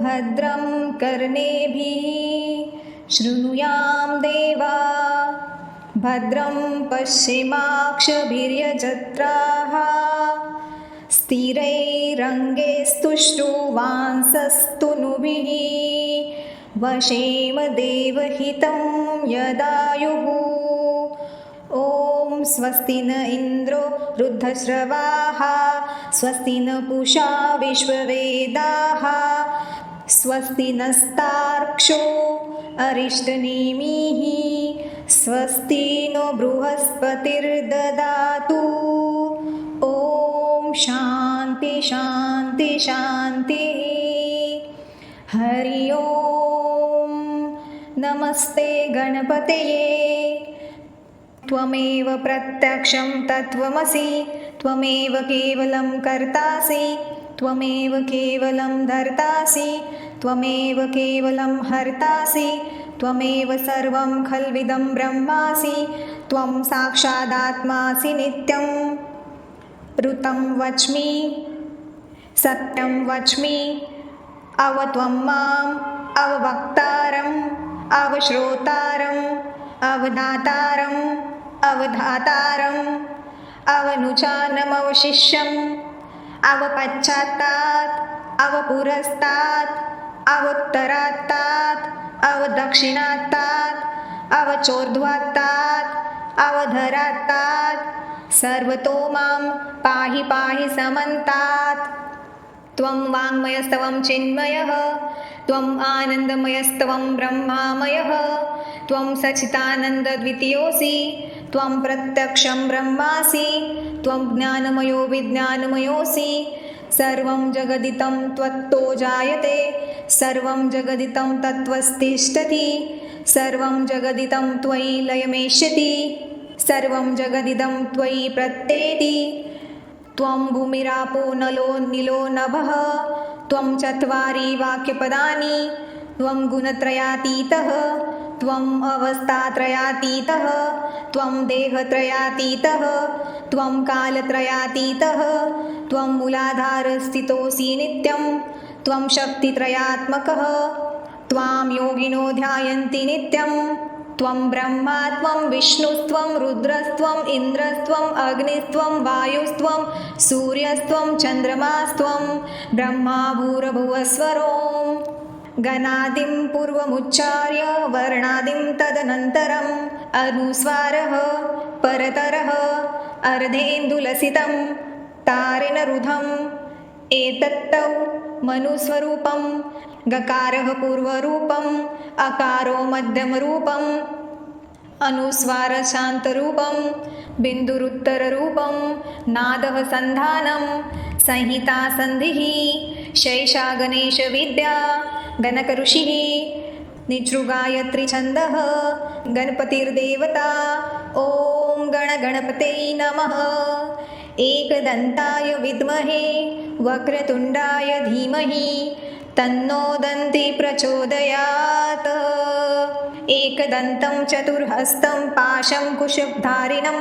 भद्रं कर्णेभिः शृणुयाम देवा भद्रं पश्येमाक्षभिर्यजत्राः स्थिरैरङ्गैस्तुष्टुवांसस्तनूभिः वशेम देवहितं यदायुः। ॐ स्वस्ति न इन्द्रो वृद्धश्रवाः स्वस्ति न पूषा विश्ववेदाः स्वस्ति नस्तार्क्ष्यो अरिष्टनेमिः स्वस्ति नो बृहस्पतिर्ददातु। ॐ शान्ति शान्ति शान्तिः। हरि ओम। नमस्ते गणपतये। त्वमेव प्रत्यक्षं तत्त्वमसि त्वमेव केवलं कर्तासि त्वमेव केवलं धर्तासि त्वमेव केवलं हर्तासि त्वमेव सर्वं खल्विदं ब्रह्मासि त्वं साक्षादात्मासि नित्यं। ऋतं वच्मि सत्यं वच्मि अवत्वं माम् अववक्तारम् अवश्रोतारम् अवधातारम् अवधातारम् अवनुचानमवशिष्यम् अवपश्चात्तात् अवपुरस्तात् अवोत्तरात्तात् अवदक्षिणात्तात् अवचोर्ध्वात्तात् अवधरात्तात् सर्वतो मां पाहि पाहि समन्तात्। त्वं वाङ्मयस्तवं चिन्मयः त्वम् आनन्दमयस्तवं ब्रह्मामयः त्वं सच्चिदानन्दद्वितीयोऽसि त्वं प्रत्यक्षं ब्रह्मासि त्वं ज्ञानमयो विज्ञानमयोऽसि सर्वं जगदिदं त्वत्तो जायते सर्वं जगदिदं तत्त्वस्तिष्ठति सर्वं जगदिदं त्वयि लयमेष्यति सर्वं जगदिदं त्वयि प्रत्येति। त्वं भूमिरापो नलो नीलो नभः त्वं चत्वारि वाक्यपदानि त्वं गुणत्रयातीतः त्वम् अवस्थात्रयातीतः त्वं देहत्रयातीतः त्वं कालत्रयातीतः त्वं मूलाधारस्थितोऽसि नित्यं त्वं शक्तित्रयात्मकः त्वां योगिनो ध्यायन्ति नित्यं। त्वं ब्रह्मा त्वं विष्णुस्त्वं रुद्रस्त्वम् इन्द्रस्त्वम् अग्निस्त्वं वायुस्त्वं सूर्यस्त्वं चन्द्रमास्त्वं ब्रह्मा भूर्भुवस्वरों। गणादिं पूर्वमुच्चार्य वर्णादिं तदनन्तरम् अनुस्वारः परतरः अर्धेन्दुलसितं तारेण रुधम् एतत्तौ मनुस्वरूपं गकारः पूर्वरूपम् अकारो मध्यमरूपम् अनुस्वारः शान्तरूपं बिन्दुरुत्तररूपं नादः सन्धानं संहिता सन्धिः शैषा गणेशविद्या गणकऋषिः निजृगायत्री छन्दः गणपतिर्देवता। ॐ गणगणपतये नमः। एकदन्ताय विद्महे वक्रतुण्डाय धीमहि तन्नो दन्ती प्रचोदयात्। एकदन्तं चतुर्हस्तं पाशं कुशधारिणं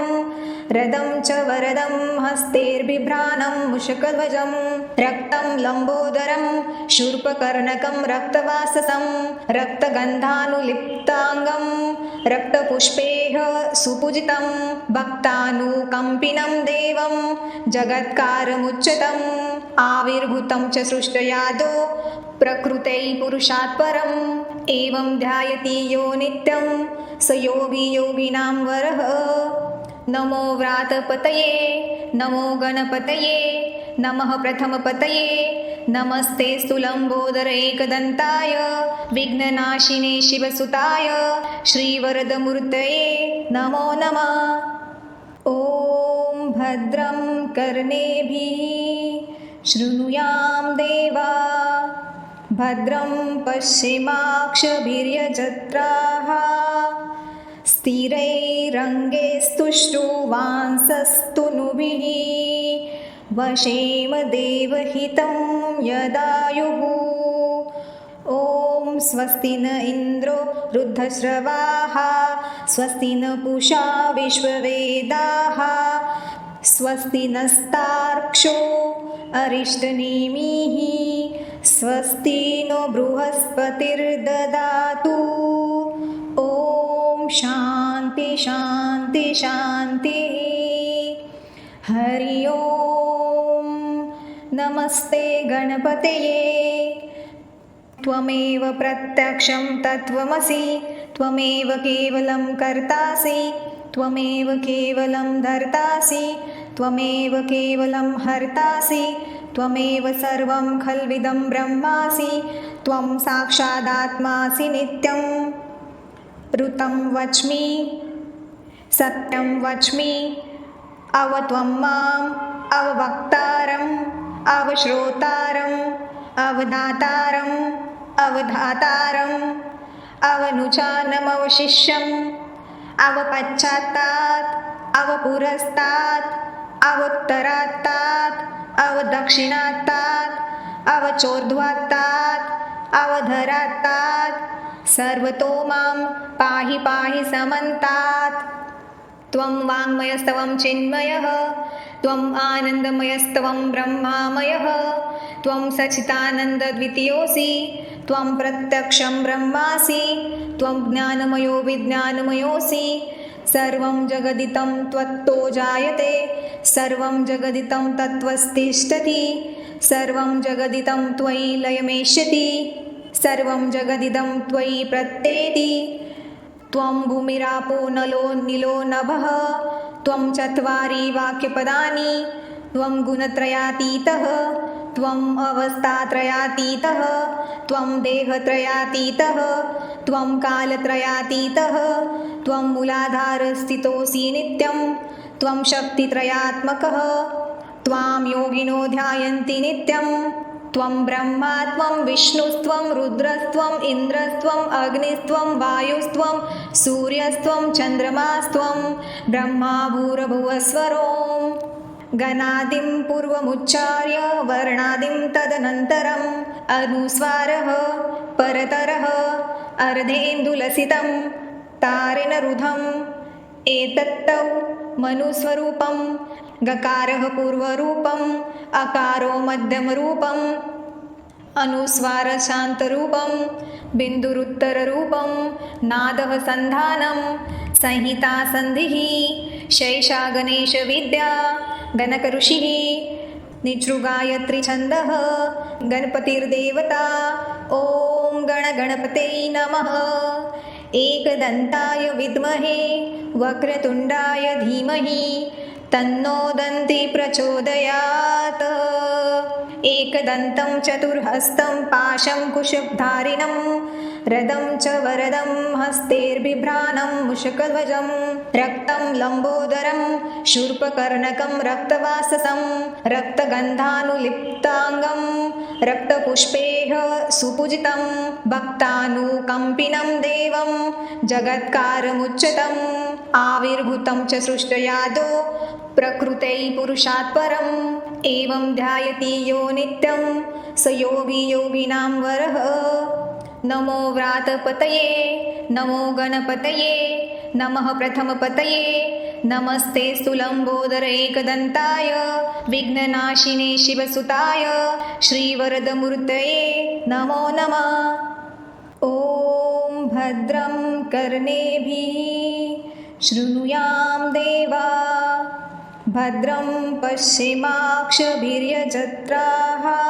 रदं च वरदं हस्तैर्बिभ्राणं मुषकध्वजं रक्तं लम्बोदरं शूर्पकर्णकं रक्तवाससं रक्तगन्धानुलिप्ताङ्गं रक्तपुष्पैः सुपूजितं भक्तानुकम्पिनं देवं जगत्कारमुच्यतम् आविर्भूतं च सृष्टयादो प्रकृते पुरुषात् परम् एवं ध्यायति यो नित्यं स योगी योगिनां वरः। नमो व्रातपतये नमो गणपतये नमः प्रथमपतये नमस्ते स्थूलम्बोदर एकदन्ताय विघ्ननाशिने शिवसुताय श्रीवरदमूर्तये नमो नमः। ॐ भद्रं कर्णेभिः शृणुयाम देवा भद्रं पश्येमाक्षभिर्यजत्राः स्थिरैरङ्गैस्तुष्टुवांसस्तनूभिः वशेम देवहितं यदायुः। ॐ स्वस्ति न इन्द्रो वृद्धश्रवाः स्वस्ति न पूषा विश्ववेदाः स्वस्ति नस्तार्क्ष्यो अरिष्टनेमिः स्वस्ति नो बृहस्पतिर्ददातु। ॐ शान्ति शान्ति शान्तिः। हरि ओम्। नमस्ते गणपतये। त्वमेव प्रत्यक्षं तत्त्वमसि, त्वमेव केवलं कर्तासि, त्वमेव केवलं धर्तासि, त्वमेव केवलं हर्तासि, त्वमेव सर्वं खल्विदं ब्रह्मासि, त्वं साक्षादात्मासि नित्यं। ऋतं वच्मि, सत्यं वच्मि, अव त्वं माम् अववक्तारम्, अवश्रोतारम्, अवदातारम्, अवधातारम्, अवनुचानमवशिष्यम्, अवपश्चात्तात्, अवपुरस्तात्, अवोत्तरात्तात्, अवदक्षिणात्तात्, अवचोर्ध्वात्तात्, अवधरात्तात्, सर्वतो मां पाहि पाहि समन्तात्। त्वं वाङ्मयस्तवं चिन्मयः, त्वम् आनन्दमयस्तवं ब्रह्मामयः, त्वं सच्चिदानन्दद्वितीयोऽसि, त्वं प्रत्यक्षं ब्रह्मासि, त्वं ज्ञानमयो विज्ञानमयोऽसि। सर्वं जगदिदं त्वत्तो जायते, सर्वं जगदिदं तत्त्वस्तिष्ठति, सर्वं जगदिदं त्वयि लयमेष्यति, सर्वं जगदिदं त्वयि प्रत्येति। त्वं भूमिरापो नलो निलो नभः, त्वं चत्वारि वाक्यपदानि, त्वं गुणत्रयातीतः, त्वम् अवस्थात्रयातीतः, त्वं देहत्रयातीतः, त्वं कालत्रयातीतः, त्वं मूलाधारस्थितोऽसि नित्यं, त्वं शक्तित्रयात्मकः, त्वां योगिनो ध्यायन्ति नित्यं। त्वं ब्रह्मा त्वं विष्णुस्त्वं रुद्रस्त्वम् इन्द्रस्त्वम् अग्निस्त्वं वायुस्त्वं सूर्यस्त्वं चन्द्रमास्त्वं ब्रह्मा भूर्भुवस्वरोम्। गणादिं पूर्वमुच्चार्य वर्णादिं तदनन्तरम् अनुस्वारः परतरः अर्धेन्दुलसितं तारेण रुधम्। एतत्तौ मनुस्वरूपं, गकारः पूर्वरूपम्, अकारो मध्यमरूपम्, अनुस्वारः शान्तरूपं, बिन्दुरुत्तररूपं, नादः सन्धानं, संहिता सन्धिः, शैषा गणेशविद्या, गणकऋषिः, निजृगायत्रीछन्दः, गणपतिर्देवता। ॐ गणगणपतये नमः। एकदन्ताय विद्महे वक्रतुण्डाय धीमहि तन्नो दन्ति प्रचोदयात्। एकदन्तं चतुर्हस्तं पाशं कुशधारिणं रदं च वरदं हस्तैर्बिभ्राणं मुषकध्वजं रक्तं लम्बोदरं शूर्पकर्णकं रक्तवाससं रक्तगन्धानुलिप्ताङ्गं रक्तपुष्पैः सुपूजितं भक्तानुकम्पिनं देवं जगत्कारमुच्यतम्। आविर्भूतं च सृष्ट्यादौ प्रकृतै पुरुषात् परम्। एवं ध्यायति यो नित्यं स योगी योगिनां वरः। नमो व्रातपतये नमो गणपतये नमः प्रथमपतये नमस्ते स्तुलम्बोदर एकदन्ताय विघ्ननाशिने शिवसुताय श्रीवरदमूर्तये नमो नमः। ॐ भद्रं कर्णेभिः शृणुयां देवा भद्रं पश्येमाक्षभिर्यजत्राः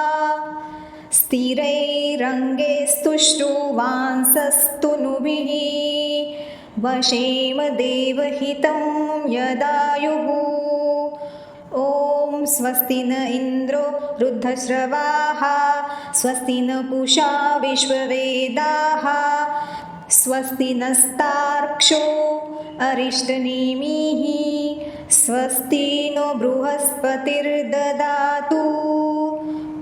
स्थिरैरङ्गैस्तुष्टुवांसस्तनूभिः वशेम देवहितं यदायुः। ॐ स्वस्ति न इन्द्रो वृद्धश्रवाः स्वस्ति न पूषा विश्ववेदाः स्वस्ति नस्तार्क्ष्यो अरिष्टनेमिः स्वस्ति नो बृहस्पतिर्ददातु।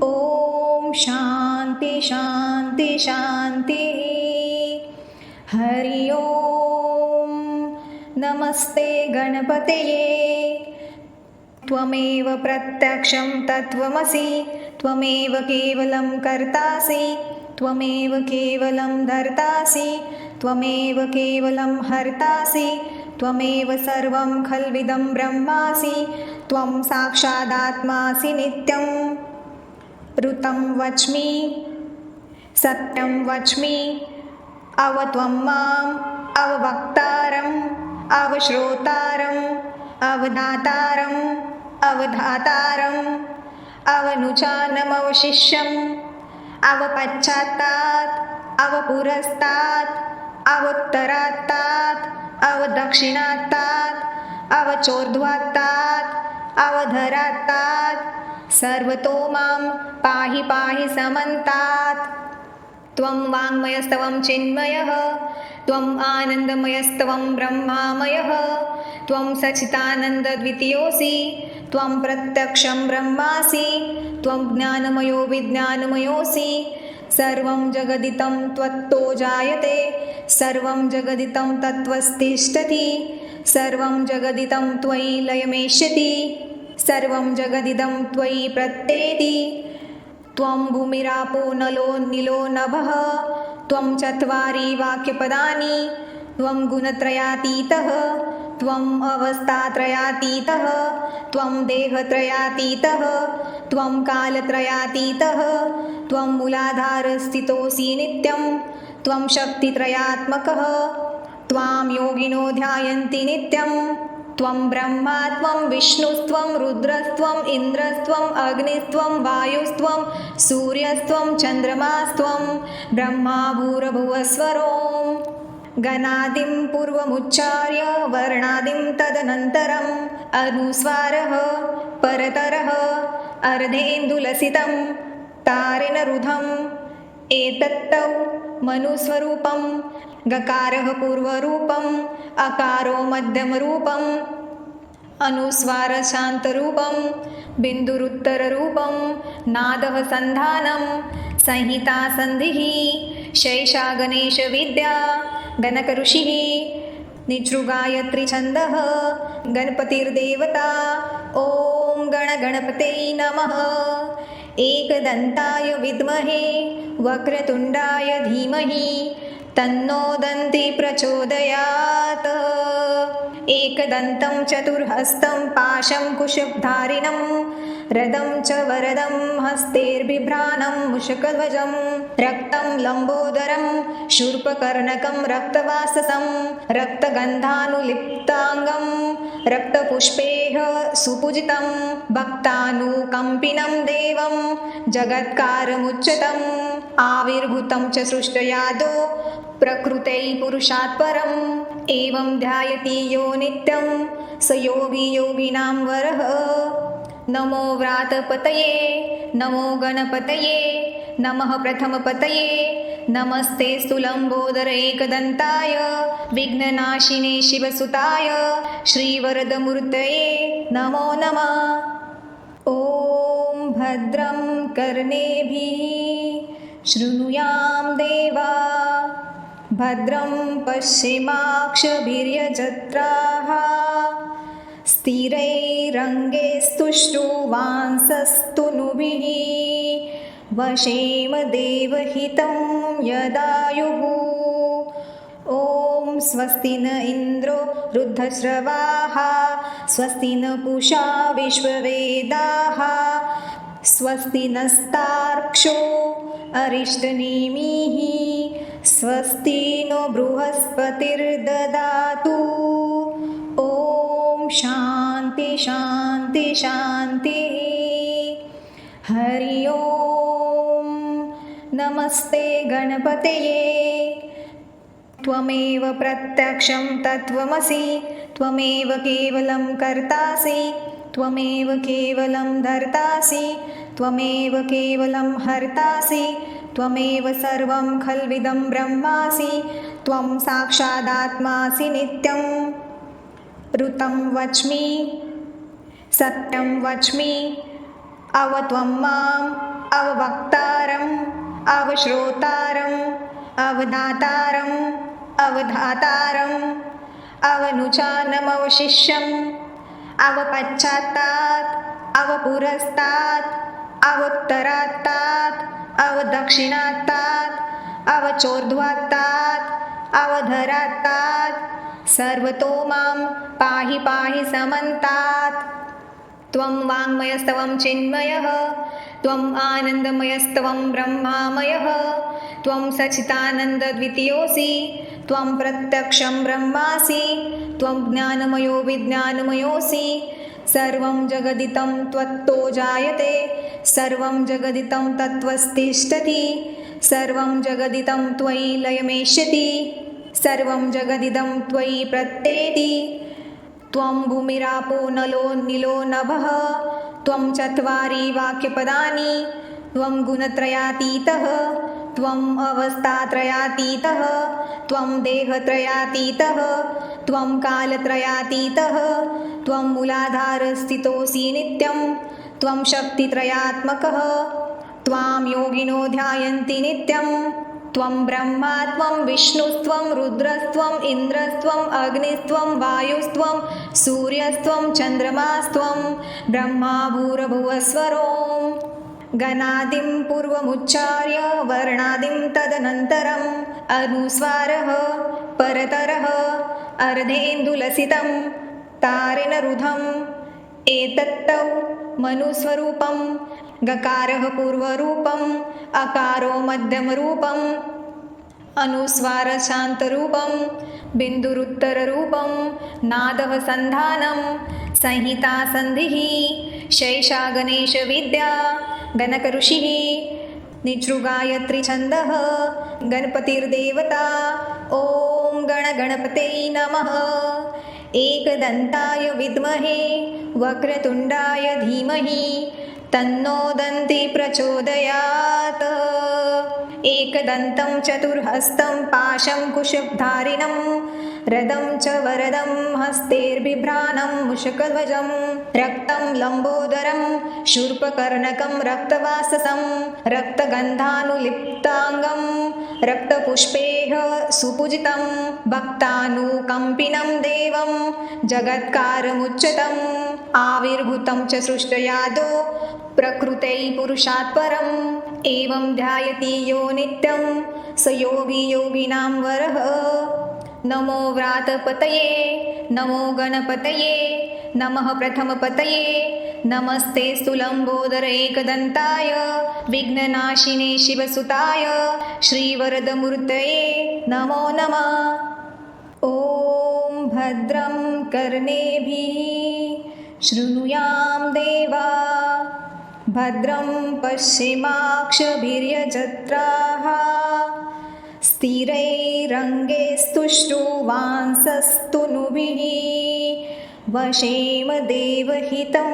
ॐ शान्ति शान्ति शान्तिः। हरि ओम्। नमस्ते गणपतये। त्वमेव प्रत्यक्षं तत्त्वमसि, त्वमेव केवलं कर्तासि, त्वमेव केवलं धर्तासि, त्वमेव केवलं हर्तासि, त्वमेव सर्वं खल्विदं ब्रह्मासि, त्वं साक्षादात्मासि नित्यं। ऋतं वच्मि सत्यं वच्मि अवत्वं माम् अववक्तारम् अवश्रोतारम् अवदातारम् अवधातारम् अवनुचानमवशिष्यम् अवपश्चात्तात् अवपुरस्तात् अवोत्तरात्तात् अवदक्षिणात्तात् अवचोर्ध्वात्तात् अवधरात्तात् सर्वतो मां पाहि पाहि समन्तात्। त्वं वाङ्मयस्तवं चिन्मयः त्वम् आनन्दमयस्तवं ब्रह्मामयः त्वं सच्चिदानन्दद्वितीयोऽसि त्वं प्रत्यक्षं ब्रह्मासि त्वं ज्ञानमयो विज्ञानमयोऽसि सर्वं जगदिदं त्वत्तो जायते सर्वं जगदिदं तत्त्वस्तिष्ठति सर्वं जगदिदं त्वयि लयमेष्यति सर्वं जगदिदं त्वयि प्रत्येति त्वं भूमिरापो नलो निलो नभः त्वं चत्वारि वाक्यपदानि त्वं गुणत्रयातीतः त्वम् अवस्थात्रयातीतः त्वं देहत्रयातीतः त्वं कालत्रयातीतः त्वं मूलाधारस्थितोऽसि नित्यं त्वं शक्तित्रयात्मकः त्वां योगिनो ध्यायन्ति नित्यं त्वं ब्रह्मा त्वं विष्णुस्त्वं रुद्रस्त्वम् इन्द्रस्त्वम् अग्निस्त्वं वायुस्त्वं सूर्यस्त्वं चन्द्रमास्त्वं ब्रह्मा भूर्भुवस्वरों गणादिं पूर्वमुच्चार्य वर्णादिं तदनन्तरम् अनुस्वारः परतरः अर्धेन्दुलसितं तारेण रुधम् एतत्तौ मनुस्वरूपं गकारः पूर्वरूपम् अकारो मध्यमरूपम् अनुस्वारः शान्तरूपं बिन्दुरुत्तररूपं नादः सन्धानं संहिता सन्धिः शैषा गणेशविद्या गणकऋषिः निजृगायत्री छन्दः गणपतिर्देवता ॐ गणगणपते नमः। एकदन्ताय विद्महे वक्रतुण्डाय धीमहि तन्नो दन्ती प्रचोदयात्। एकदन्तं चतुर्हस्तं पाशं कुशधारिणं रदं च वरदं हस्तैर्बिभ्राणं मुषकध्वजं रक्तं लम्बोदरं शूर्पकर्णकं रक्तवाससं रक्तगन्धानुलिप्ताङ्गं रक्तपुष्पैः सुपूजितं भक्तानुकम्पिनं देवं जगत्कारमुच्यतम् आविर्भूतं च सृष्टयादो प्रकृते पुरुषात् परम् एवं ध्यायति यो नित्यं स योगी योगिनां वरः। नमो व्रातपतये नमो गणपतये नमः प्रथमपतये नमस्ते स्थूलम्बोदर एकदन्ताय विघ्ननाशिने शिवसुताय श्रीवरदमूर्तये नमो नमः। ॐ भद्रं कर्णेभिः शृणुयाम देवा भद्रं पश्येमाक्षभिर्यजत्राः स्थिरैरङ्गैस्तुष्टुवांसस्तनूभिः वशेम देवहितं यदायुः। ॐ स्वस्ति न इन्द्रो वृद्धश्रवाः स्वस्ति न पूषा विश्ववेदाः स्वस्ति नस्तार्क्ष्यो अरिष्टनेमिः स्वस्ति नो बृहस्पतिर्ददातु। ॐ शान्ति शान्ति शान्तिः। हरि ओं नमस्ते गणपतये त्वमेव प्रत्यक्षं तत्त्वमसि त्वमेव केवलं कर्तासि त्वमेव केवलं धर्तासि त्वमेव केवलं हर्तासि त्वमेव सर्वं खल्विदं ब्रह्मासि त्वं साक्षादात्मासि नित्यं। ऋतं वच्मि सत्यं वच्मि अवत्वं माम् अववक्तारम् अवश्रोतारम् अवदातारम् अवधातारम् अवनुचानमवशिष्यम् अवपश्चात्तात् अवपुरस्तात् अवोत्तरात्तात् अवदक्षिणात्तात् अवचोर्ध्वात्तात् अवधरात्तात् सर्वतो मां पाहि पाहि समन्तात्। त्वं वाङ्मयस्तवं चिन्मयः त्वम् आनन्दमयस्त्वं ब्रह्मामयः त्वं सच्चिदानन्दद्वितीयोऽसि त्वं प्रत्यक्षं ब्रह्मासि त्वं ज्ञानमयो विज्ञानमयोऽसि सर्वं जगदिदं त्वत्तो जायते सर्वं जगदिदं तत्त्वस्तिष्ठति सर्वं जगदिदं त्वयि लयमेष्यति सर्वं जगदिदं त्वयि प्रत्येति त्वं भूमिरापो नलो निलो नभः त्वं चत्वारि वाक्यपदानि त्वं गुणत्रयातीतः त्वम् अवस्थात्रयातीतः त्वं देहत्रयातीतः त्वं कालत्रयातीतः त्वं मूलाधारस्थितोऽसि नित्यं त्वं शक्तित्रयात्मकः त्वां योगिनो ध्यायन्ति नित्यं त्वं ब्रह्मा त्वं विष्णुस्त्वं रुद्रस्त्वम् इन्द्रस्त्वम् अग्निस्त्वं वायुस्त्वं सूर्यस्त्वं चन्द्रमास्त्वं ब्रह्मा भूर्भुवस्वरों गणादिं पूर्वमुच्चार्य वर्णादिं तदनन्तरम् अनुस्वारः परतरः अर्धेन्दुलसितं तारेण रुधम् एतत्तौ मनुस्वरूपं गकारः पूर्वरूपम् अकारो मध्यमरूपम् अनुस्वारः शान्तरूपं बिन्दुरुत्तररूपं नादः सन्धानं संहिता सन्धिः शैषा गणेशविद्या गणकऋषिः निजृगायत्रीछन्दः गणपतिर्देवता ॐ गणगणपते नमः एकदन्ताय विद्महे वक्रतुण्डाय धीमहि तन्नो दन्ती प्रचोदयात् एकदन्तं चतुर्हस्तं पाशं कुशधारिणं रदं च वरदं हस्तैर्बिभ्राणं मुषकध्वजं रक्तं लम्बोदरं शूर्पकर्णकं रक्तवाससं रक्तगन्धानुलिप्ताङ्गं रक्तपुष्पैः सुपूजितं भक्तानुकम्पिनं देवं जगत्कारमुच्यतम् आविर्भूतं च सृष्टयादो प्रकृतै पुरुषात् परम् एवं ध्यायति यो नित्यं स योगी योगिनां वरः नमो व्रातपतये नमो गणपतये नमः प्रथमपतये नमस्ते स्तुलम्बोदर एकदन्ताय विघ्ननाशिने शिवसुताय श्रीवरदमूर्तये नमो नमः ॐ भद्रं कर्णेभिः शृणुयाम देवा भद्रं पश्येमाक्षभिर्यजत्राः स्थिरैरङ्गैस्तुष्टुवांसस्तनूभिः वशेम देवहितं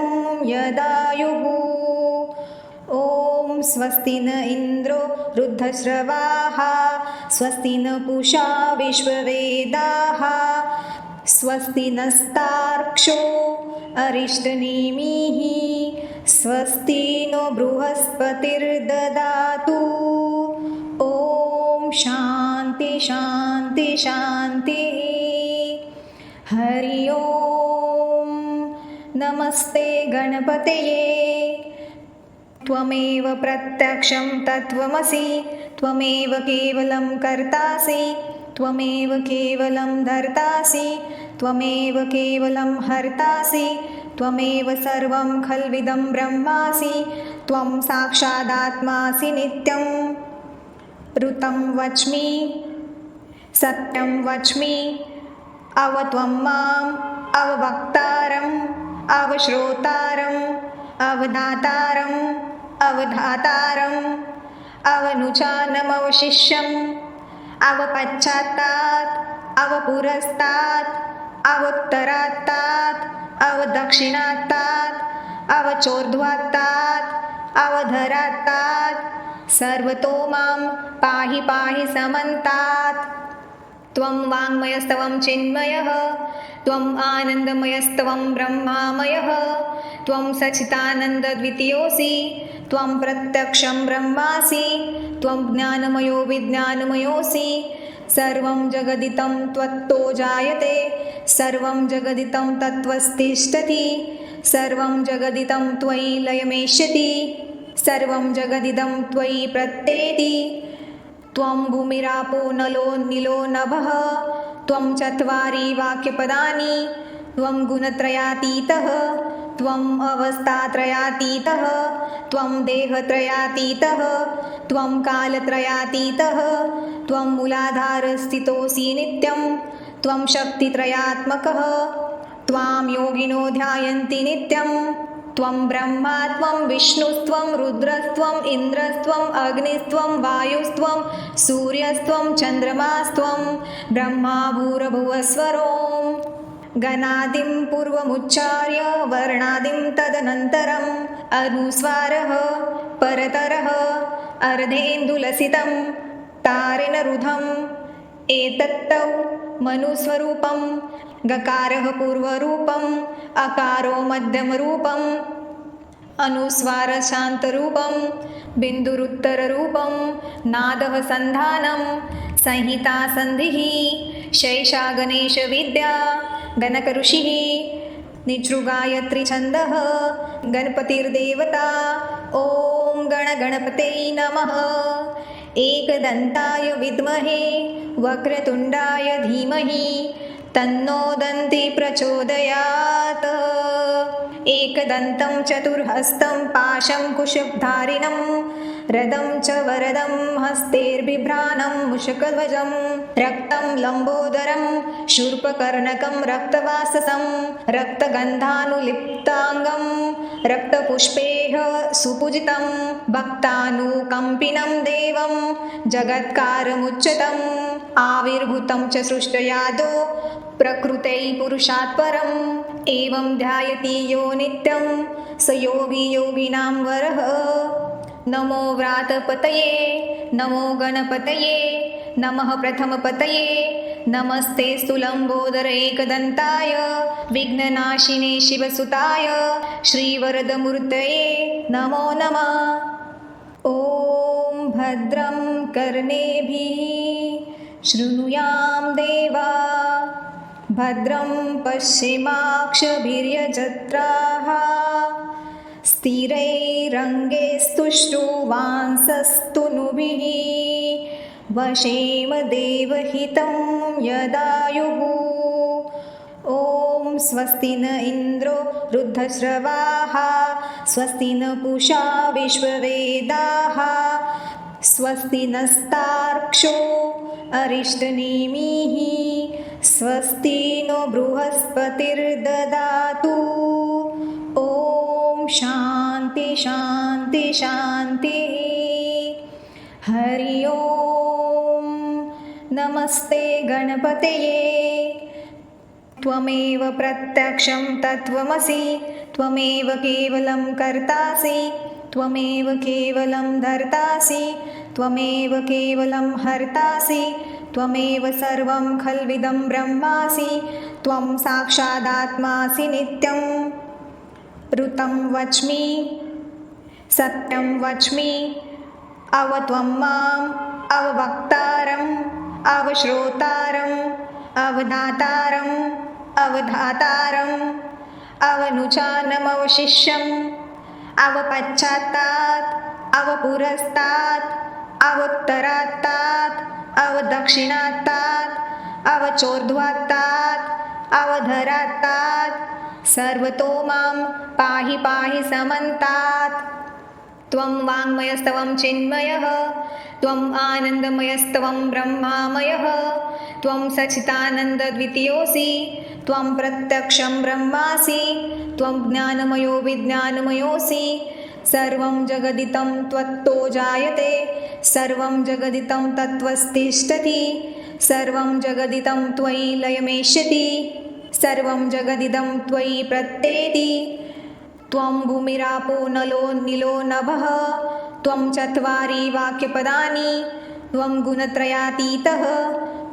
यदायुः ॐ स्वस्ति न इन्द्रो वृद्धश्रवाः स्वस्ति न पूषा विश्ववेदाः स्वस्ति नस्तार्क्ष्यो अरिष्टनेमिः स्वस्ति नो बृहस्पतिर्ददातु ॐ शान्ति शान्ति शान्तिः हरि ओं नमस्ते गणपतये त्वमेव प्रत्यक्षं तत्त्वमसि त्वमेव केवलं कर्तासि त्वमेव केवलं धर्तासि त्वमेव केवलं हर्तासि त्वमेव सर्वं खल्विदं ब्रह्मासि त्वं साक्षादात्मासि नित्यं ऋतं वच्मि सत्यं वच्मि अवत्वं माम् अववक्तारम् अवश्रोतारम् अवधातारम् अवधातारम् अवनुचानमवशिष्यम् अवपश्चात्तात् अवपुरस्तात् अवोत्तरात्तात् अवदक्षिणात्तात् अवचोर्ध्वात्तात् अवधरात्तात् सर्वतो मां पाहि पाहि समन्तात् त्वं वाङ्मयस्तवं चिन्मयः त्वम् आनन्दमयस्तवं ब्रह्मामयः त्वं सच्चिदानन्दद्वितीयोऽसि त्वं प्रत्यक्षं ब्रह्मासि त्वं ज्ञानमयो विज्ञानमयोऽसि सर्वं जगदिदं त्वत्तो जायते सर्वं जगदिदं तत्त्वस्तिष्ठति सर्वं जगदिदं त्वयि लयमेष्यति सर्वं जगदिदं त्वयि प्रत्येति त्वं भूमिरापो नलो निलो नभः त्वं चत्वारि वाक्यपदानि त्वं गुणत्रयातीतः त्वम् अवस्थात्रयातीतः त्वं देहत्रयातीतः त्वं कालत्रयातीतः त्वं मूलाधारस्थितोऽसि नित्यं त्वं शक्तित्रयात्मकः त्वां योगिनो ध्यायन्ति नित्यं त्वं ब्रह्मा त्वं विष्णुस्त्वं रुद्रस्त्वम् इन्द्रस्त्वम् अग्निस्त्वं वायुस्त्वं सूर्यस्त्वं चन्द्रमास्त्वं ब्रह्मा भूर्भुवस्वरोम् गणादिं पूर्वमुच्चार्य वर्णादिं तदनन्तरम् अनुस्वारः परतरः अर्धेन्दुलसितं तारेणरुद्धम् एतत्तौ मनुस्वरूपं गकारः पूर्वरूपम् अकारो मध्यमरूपम् अनुस्वारशान्तरूपं बिन्दुरुत्तररूपं नादः सन्धानं संहिता सन्धिः शैषा गणेशविद्या गणकऋषिः निजृगायत्री छन्दः गणपतिर्देवता ॐ गणगणपते नमः। एकदन्ताय विद्महे वक्रतुण्डाय धीमहि तन्नो दन्ती प्रचोदयात्। एकदन्तं चतुर्हस्तं पाशं कुशधारिणं रदं च वरदं हस्तैर्बिभ्राणं मुषकध्वजं रक्तं लम्बोदरं शूर्पकर्णकं रक्तवाससं रक्तगन्धानुलिप्ताङ्गं रक्तपुष्पैः सुपूजितं भक्तानुकम्पिनं देवं जगत्कारमुच्यतम् आविर्भूतं च सृष्टयादो प्रकृतै पुरुषात् परम् एवं ध्यायति यो नित्यं स योगी योगिनां वरः। नमो व्रातपतये नमो गणपतये नमः प्रथमपतये नमस्ते स्तुलम्बोदर एकदन्ताय विघ्ननाशिने शिवसुताय श्रीवरदमूर्तये नमो नमः। ॐ भद्रं कर्णेभिः शृणुयाम देवा भद्रं पश्येमाक्षभिर्यजत्राः स्थिरैरङ्गैस्तुष्टुवांसस्तनूभिः वशेम देवहितं यदायुः। ॐ स्वस्ति न इन्द्रो वृद्धश्रवाः स्वस्ति न पूषा विश्ववेदाः स्वस्ति नस्तार्क्ष्यो अरिष्टनेमिः स्वस्ति नो बृहस्पतिर्ददातु। ॐ शान्ति शान्ति शान्तिः। हरि ओम नमस्ते गणपतये त्वमेव प्रत्यक्षं तत्त्वमसि त्वमेव केवलं कर्तासि त्वमेव केवलं धर्तासि त्वमेव केवलं हर्तासि त्वमेव सर्वं खल्विदं ब्रह्मासि त्वं साक्षादात्मासि नित्यं ऋतं वच्मि सत्यं वच्मि अवत्वं माम् अववक्तारम् अवश्रोतारम् अवधातारम् अवधातारम् अवनुचानमवशिष्यम् अवपश्चात्तात् अवपुरस्तात् अवोत्तरात्तात् अवदक्षिणात्तात् अवचोर्ध्वात्तात् अवधरात्तात् सर्वतो मां पाहि पाहि समन्तात्। त्वं वाङ्मयस्तवं चिन्मयः त्वम् आनन्दमयस्तवं ब्रह्मामयः त्वं सच्चिदानन्दद्वितीयोऽसि त्वं प्रत्यक्षं ब्रह्मासि त्वं ज्ञानमयो विज्ञानमयोऽसि सर्वं जगदिदं त्वत्तो जायते सर्वं जगदिदं तत्त्वस्तिष्ठति सर्वं जगदिदं त्वयि लयमेष्यति सर्वं जगदिदं त्वयि प्रत्येति। त्वं भूमिरापो नलो नीलो नभः त्वं चत्वारि वाक्यपदानि त्वं गुणत्रयातीतः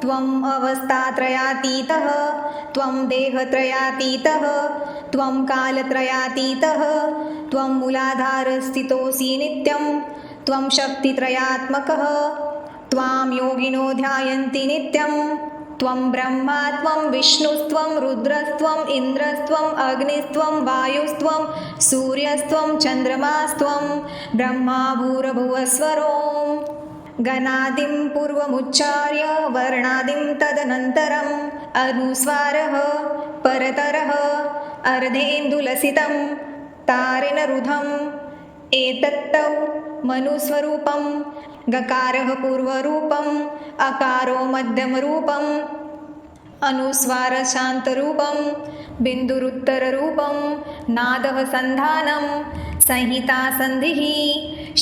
त्वम् अवस्थात्रयातीतः त्वं देहत्रयातीतः त्वं कालत्रयातीतः त्वं मूलाधारस्थितोऽसि नित्यं त्वं शक्तित्रयात्मकः त्वां योगिनो ध्यायन्ति नित्यं त्वं ब्रह्मा त्वं विष्णुस्त्वं रुद्रस्त्वम् इन्द्रस्त्वम् अग्निस्त्वं वायुस्त्वं सूर्यस्त्वं चन्द्रमास्त्वं ब्रह्मा भूर्भुवस्वरोम् गणादिं पूर्वमुच्चार्य वर्णादिं तदनन्तरम् अनुस्वारः परतरः अर्धेन्दुलसितं तारेणरुधम् एतत्तौ मनुस्वरूपं गकारः पूर्वरूपम् अकारो मध्यमरूपम् अनुस्वारः शान्तरूपं बिन्दुरुत्तररूपं नादः सन्धानं संहिता सन्धिः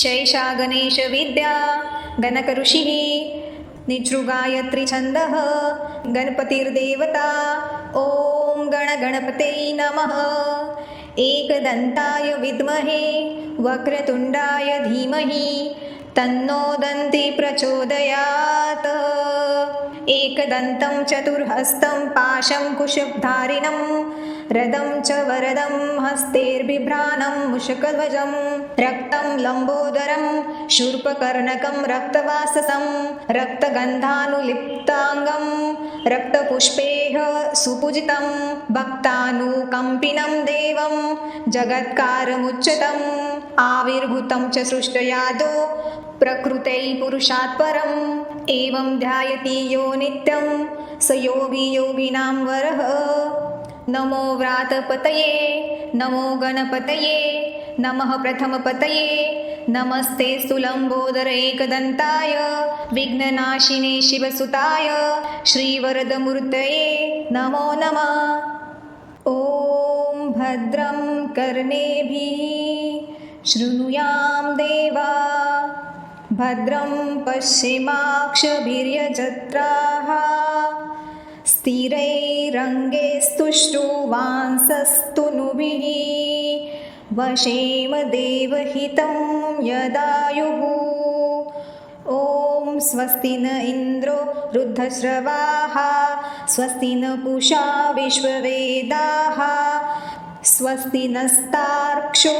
शैषा गणेशविद्या गणकऋषिः निजृगायत्री छन्दः गणपतिर्देवता ॐ गणगणपते नमः। एकदन्ताय विद्महे वक्रतुण्डाय धीमहि तन्नो दन्ती प्रचोदयात्। एकदन्तं चतुर्हस्तं पाशं कुशधारिणं रदं च वरदं हस्तैर्बिभ्राणं मुषकध्वजं रक्तं लम्बोदरं शूर्पकर्णकं रक्तवाससं रक्तगन्धानुलिप्ताङ्गं रक्तपुष्पैः सुपूजितं भक्तानुकम्पिनं देवं जगत्कारमुच्यतम् आविर्भूतं च सृष्टयादो प्रकृते पुरुषात् परम् एवं ध्यायति यो नित्यं स योगी योगिनां वरः। नमो व्रातपतये नमो गणपतये नमः प्रथमपतये नमस्ते लम्बोदर एकदन्ताय विघ्ननाशिने शिवसुताय श्रीवरदमूर्तये नमो नमः। ॐ भद्रं कर्णेभिः शृणुयाम देवा भद्रं पश्येमाक्षभिर्यजत्राः स्थिरैरङ्गैस्तुष्टुवांसस्तनूभिः वशेम देवहितं यदायुः। ॐ स्वस्ति न इन्द्रो वृद्धश्रवाः स्वस्ति न पूषा विश्ववेदाः स्वस्ति नस्तार्क्ष्यो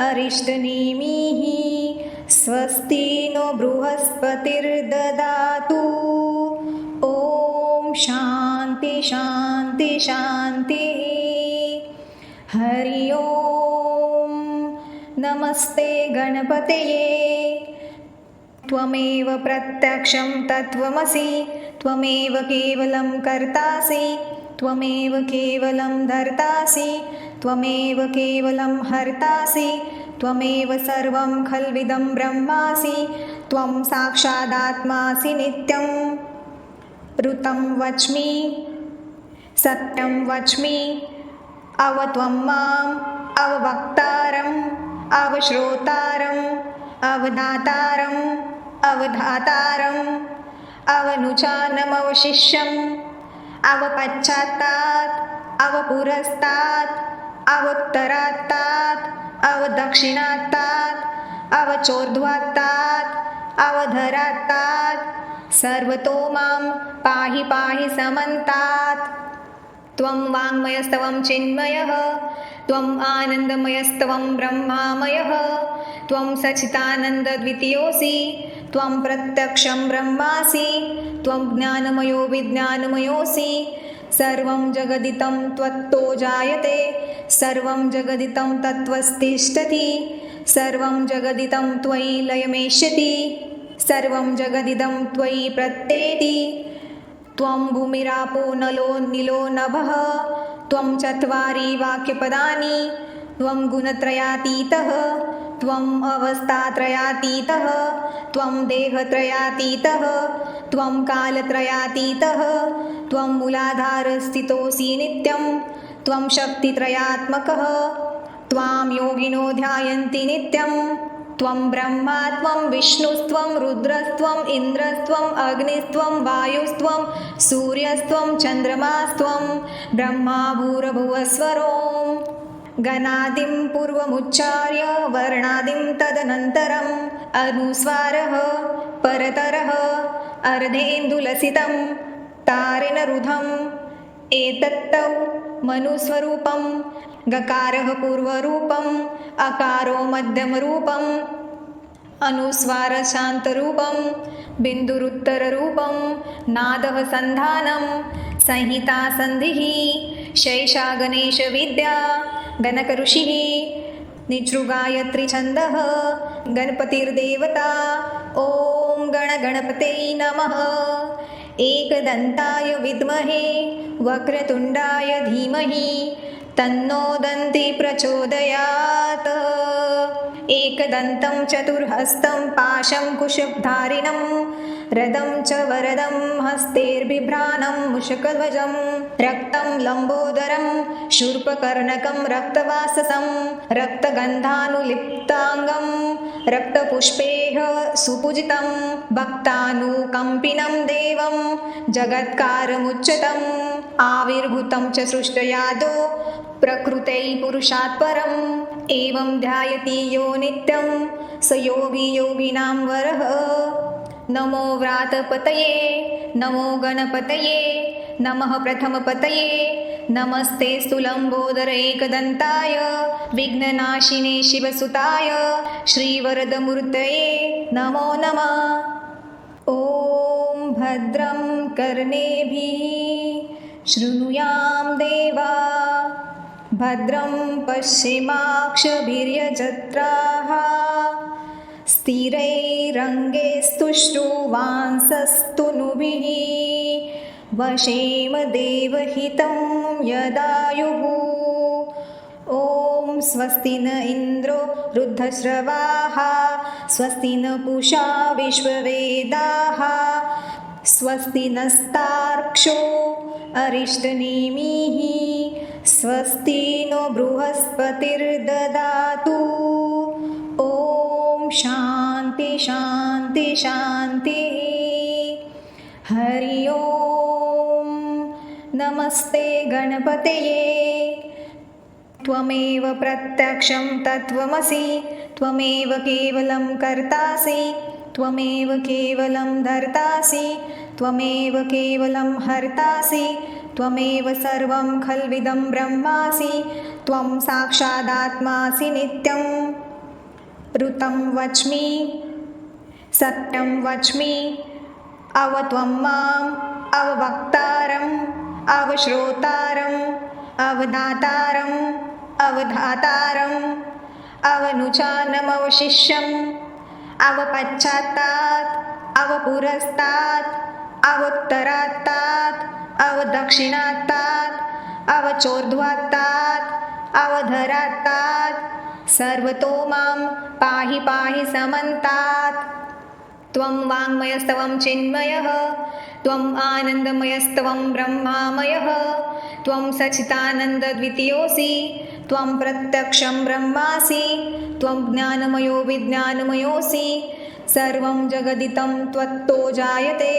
अरिष्टनेमिः स्वस्ति नो बृहस्पतिर्ददातु। ॐ शान्ति शान्ति शान्तिः। हरि ओं नमस्ते गणपतये त्वमेव प्रत्यक्षं तत्त्वमसि त्वमेव केवलं कर्तासि त्वमेव केवलं धर्तासि त्वमेव केवलं हर्तासि त्वमेव सर्वं खल्विदं ब्रह्मासि त्वं साक्षादात्मासि नित्यं। ऋतं वच्मि सत्यं वच्मि अवत्वं माम् अववक्तारम् अवश्रोतारम् अवधातारम् अवधातारम् अवनुचानमवशिष्यम् अवपश्चात्तात् अवपुरस्तात् अवोत्तरात्तात् अवदक्षिणात्तात् अवचोर्ध्वात्तात् अवधरात्तात् सर्वतो मां पाहि पाहि समन्तात्। त्वं वाङ्मयस्तवं चिन्मयः त्वम् आनन्दमयस्तवं ब्रह्मामयः त्वं सच्चिदानन्दद्वितीयोऽसि त्वं प्रत्यक्षं ब्रह्मासि त्वं ज्ञानमयो विज्ञानमयोऽसि सर्वं जगदितं त्वत्तो जायते सर्वं जगदितं तत्त्वस्तिष्ठति सर्वं जगदितं त्वयि लयमेष्यति सर्वं जगदिदं त्वयि प्रत्येति। त्वं भूमिरापो नलो नीलो नभः त्वं चत्वारि वाक्यपदानि त्वं गुणत्रयातीतः त्वम् अवस्थात्रयातीतः त्वं देहत्रयातीतः त्वं कालत्रयातीतः त्वं मूलाधारस्थितोऽसि नित्यं त्वं शक्तित्रयात्मकः त्वां योगिनो ध्यायन्ति नित्यं। त्वं ब्रह्मा त्वं विष्णुस्त्वं रुद्रस्त्वम् इन्द्रस्त्वम् अग्निस्त्वं वायुस्त्वं सूर्यस्त्वं चन्द्रमास्त्वं ब्रह्मा भूर्भुवस्वरों। गणादिं पूर्वमुच्चार्य वर्णादिं तदनन्तरम् अनुस्वारः परतरः अर्धेन्दुलसितं तारेणरुधम् एतत्तौ मनुस्वरूपं गकारः पूर्वरूपम् अकारो मध्यमरूपम् अनुस्वारः शान्तरूपं बिन्दुरुत्तररूपं नादः सन्धानं संहिता सन्धिः शैषा गणेशविद्या गणकऋषिः निजृगायत्री छन्दः गणपतिर्देवता ॐ गणगणपते नमः। एकदन्ताय विद्महे वक्रतुण्डाय धीमहि तन्नो दन्ती प्रचोदयात्। एकदन्तं चतुर्हस्तं पाशं कुशधारिणं रदं च वरदं हस्तैर्बिभ्राणं मुषकध्वजं रक्तं लम्बोदरं शूर्पकर्णकं रक्तवाससं रक्तगन्धानुलिप्ताङ्गं रक्तपुष्पैः सुपूजितं भक्तानुकम्पिनं देवं जगत्कारमुच्यतम् आविर्भूतं च सृष्टयादो प्रकृतै पुरुषात् परम् एवं ध्यायति यो नित्यं स योगी योगिनां वरः। नमो व्रातपतये नमो गणपतये नमः प्रथमपतये नमस्ते लम्बोदर एकदन्ताय विघ्ननाशिने शिवसुताय श्रीवरदमूर्तये नमो नमः। ॐ भद्रं कर्णेभिः शृणुयाम देवा भद्रं पश्येमाक्षभिर्यजत्राः स्थिरैरङ्गैस्तुष्टुवांसस्तनूभिः वशेम देवहितं यदायुः। ॐ स्वस्ति न इन्द्रो वृद्धश्रवाः स्वस्ति न पूषा विश्ववेदाः स्वस्ति नस्तार्क्ष्यो अरिष्टनेमिः स्वस्ति नो बृहस्पतिर्ददातु। ॐ शान्ति शान्ति शान्तिः। हरि ओम नमस्ते गणपतये। त्वमेव प्रत्यक्षं तत्त्वमसि त्वमेव केवलं कर्तासि त्वमेव केवलं धर्तासि त्वमेव केवलं हर्तासि त्वमेव सर्वं खल्विदं ब्रह्मासि त्वं साक्षादात्मासि नित्यं। ऋतं वच्मि सत्यं वच्मि अवत्वं माम् अववक्तारम् अवश्रोतारम् अवदातारम् अवधातारम् अवनुचानमवशिष्यम् अवपश्चात्तात् अवपुरस्तात् अवोत्तरात्तात् अवदक्षिणात्तात् अवचोर्ध्वात्तात् अवधरात्तात् सर्वतो मां पाहि पाहि समन्तात्। त्वं वाङ्मयस्तवं चिन्मयः त्वम् आनन्दमयस्तवं ब्रह्मामयः त्वं सच्चिदानन्दद्वितीयोऽसि त्वं प्रत्यक्षं ब्रह्मासि त्वं ज्ञानमयो विज्ञानमयोऽसि। सर्वं जगदिदं त्वत्तो जायते